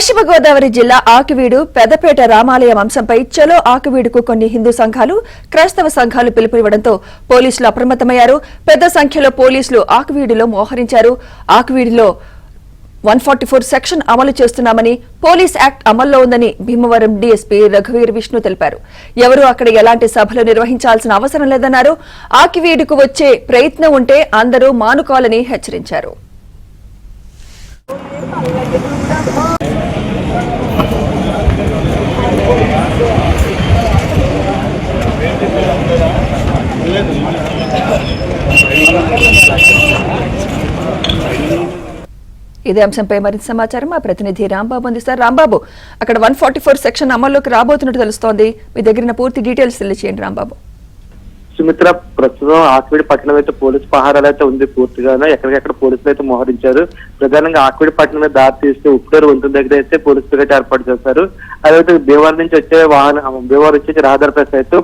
పశ్చిమ గోదావరి జిల్లా ఆకివీడు పెద్దపేట రామాలయం అంశంపై చలో ఆకివీడుకు కొన్ని హిందూ సంఘాలు క్రైస్తవ సంఘాలు పిలుపునివ్వడంతో పోలీసులు అప్రమత్తమయ్యారు. పెద్ద సంఖ్యలో పోలీసులు ఆకివీడులో మోహరించారు. ఆకివీడులో 144 సెక్షన్ అమలు చేస్తున్నామని, పోలీస్ యాక్ట్ అమల్లో ఉందని భీమవరం డీఎస్పీ రఘువీర్ విష్ణు తెలిపారు. ఎవరూ అక్కడ ఎలాంటి సభలు నిర్వహించాల్సిన అవసరం లేదన్నారు. ఆకివీడుకు వచ్చే ప్రయత్నం ఉంటే అందరూ మానుకోవాలని హెచ్చరించారు. ఇదే అంశంపై మరింత సమాచారం మా ప్రతినిధి రాంబాబు అందిస్తారు. రాంబాబు, అక్కడ 144 సెక్షన్ అమల్లోకి రాబోతున్నట్టు తెలుస్తోంది. మీ దగ్గర పూర్తి డీటెయిల్స్ తెలియజేయండి రాంబాబు. సుమిత్ర, ప్రస్తుతం ఆకివీడు పట్టణం అయితే పోలీసు పహారాలు అయితే ఉంది. పూర్తిగానే ఎక్కడికెక్కడ పోలీసులు అయితే మోహరించారు. ప్రధానంగా ఆకివీడు పట్టణమే దారి తీస్తే ఉప్పుడేరు వంతెన దగ్గర అయితే పోలీసు పికెట్ ఏర్పాటు చేశారు. అదైతే భీమవరం నుంచి వచ్చే భీమవరం వచ్చే రహదారిపై అయితే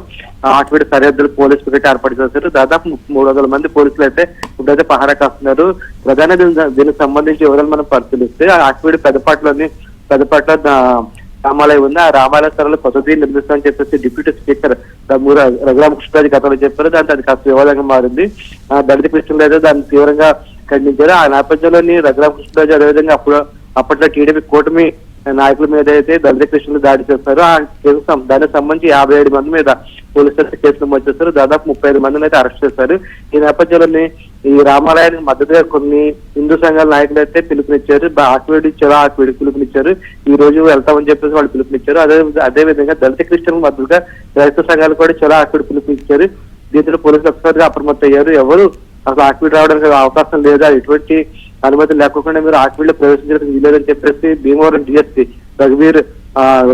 ఆకివీడు సరిహద్దులు పోలీసు పికెట్ ఏర్పాటు చేశారు. దాదాపు 300 మంది పోలీసులు అయితే ఇప్పుడైతే పహారా కాస్తున్నారు. ప్రధాన దీనికి సంబంధించి వివరాలు మనం పరిశీలిస్తే ఆకివీడు పెద్దపట్ల రామాలయం ఉంది. ఆ రామాలయ స్థలంలో కొత్తది నిర్మిస్తామని చెప్పేసి డిప్యూటీ స్పీకర్ రఘురామకృష్ణరాజు గతంలో చెప్పారు. దాంతో అది కాస్త వివాదంగా మారింది. దళిత కృష్ణులు అయితే దాన్ని తీవ్రంగా ఖండించారు. ఆ నేపథ్యంలోని రఘురామకృష్ణరాజు అదేవిధంగా అప్పట్లో టీడీపీ కూటమి నాయకుల మీద అయితే దళిత కృష్ణులు దాడి చేస్తారు. ఆ కేసు దానికి సంబంధించి 57 మంది మీద పోలీసులు కేసులు నమోదు చేస్తారు. దాదాపు 35 మందిని అయితే అరెస్ట్ చేశారు. ఈ నేపథ్యంలోని ఈ రామాలయానికి మద్దతుగా కొన్ని హిందూ సంఘాల నాయకులు అయితే పిలుపునిచ్చారు. ఆకివీడు చలో ఆకివీడు పిలుపునిచ్చారు. ఈ రోజు వెళ్తామని చెప్పేసి వాళ్ళు పిలుపునిచ్చారు. అదే విధంగా దళిత క్రిస్టియన్ మద్దతుగా క్రైస్తవ సంఘాలు కూడా చలో ఆకివీడు పిలుపునిచ్చారు. దీంతో పోలీసులు ఒక్కసారిగా అప్రమత్తయ్యారు. ఎవరు అసలు ఆకివీడు రావడానికి అవకాశం లేదా, ఎటువంటి అనుమతి లేకుండా మీరు ఆకివీడులో ప్రవేశించడానికి వీలేదని చెప్పేసి భీమవరం డీఎస్పీ రఘువీర్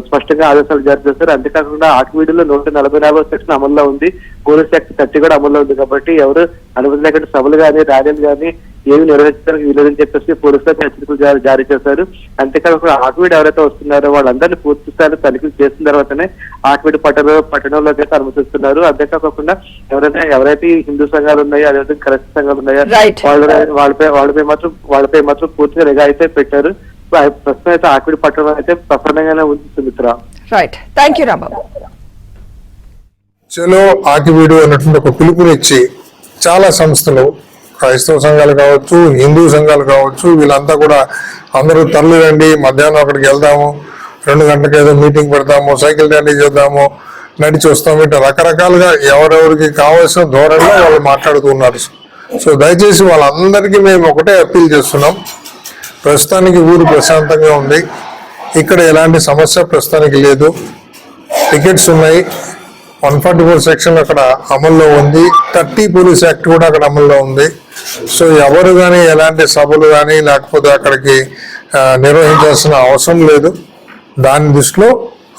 స్పష్టంగా ఆదేశాలు జారీ చేశారు. అంతేకాకుండా ఆకివీడులో 144 సెక్షన్ అమల్లో ఉంది. పోలీస్ యాక్ట్ 30 కూడా అమల్లో ఉంది. కాబట్టి ఎవరు అనుమతి లేకుండా సభలు కానీ ర్యాలీలు కానీ ఏమి నిర్వహించడానికి వీలేదని చెప్పేసి పోలీసులకు హెచ్చరికలు జారీ చేశారు. అంతేకాకుండా ఆకివీడు ఎవరైతే వస్తున్నారో వాళ్ళందరినీ పూర్తి స్థాయిలో తనిఖీలు చేసిన తర్వాతనే ఆకివీడు పట్టణంలోకి అయితే అనుమతిస్తున్నారు. అంతేకాకుండా ఎవరైతే హిందూ సంఘాలు ఉన్నాయో, అదేవిధంగా క్రైస్తవ సంఘాలు ఉన్నాయో వాళ్ళపై మాత్రం పూర్తిగా నిఘా అయితే పెట్టారు. ప్రస్తుతం అయితే ఆకివీడు పట్టణం అయితే ప్రసన్నంగానే ఉంది Sumitra. Right, thank you Rambabu. చలో ఆకివీడు అన్నటువంటి ఒక పిలుపునిచ్చి చాలా సంస్థలు, క్రైస్తవ సంఘాలు కావచ్చు, హిందూ సంఘాలు కావచ్చు, వీళ్ళంతా కూడా అందరూ తరలి రండి, మధ్యాహ్నం అక్కడికి వెళ్దాము, 2 గంటలకు ఏదో మీటింగ్ పెడతాము, సైకిల్ ర్యాలీ చేద్దాము, నడిచి వస్తాము, ఇట్లా రకరకాలుగా ఎవరెవరికి కావాల్సిన ధోరణిలో వాళ్ళు మాట్లాడుతున్నారు. సో దయచేసి వాళ్ళందరికీ మేము ఒకటే అప్పీల్ చేస్తున్నాం. ప్రస్తుతానికి ఊరు ప్రశాంతంగా ఉంది. ఇక్కడ ఎలాంటి సమస్య ప్రస్తుతానికి లేదు. టికెట్స్ ఉన్నాయి. 144 సెక్షన్ అక్కడ అమల్లో ఉంది. 30 పోలీస్ యాక్ట్ కూడా అక్కడ అమల్లో ఉంది. సో ఎవరు కానీ ఎలాంటి సభలు కానీ లేకపోతే అక్కడికి నిర్వహించాల్సిన అవసరం లేదు. దాని దృష్టిలో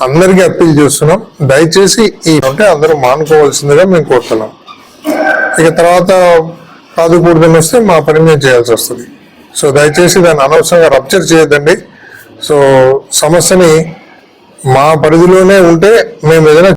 అందరికీ అప్పీల్ చేస్తున్నాం. దయచేసి ఈ ఉంటే అందరూ మానుకోవాల్సిందిగా మేము కోరుతున్నాం. ఇక తర్వాత కాదుకూడదని వస్తే మా పని మేము చేయాల్సి వస్తుంది. సో దయచేసి దాన్ని అనవసరంగా రప్చర్ చేయొద్దండి. సో సమస్యని మా పరిధిలోనే ఉంటే మేము ఏదైనా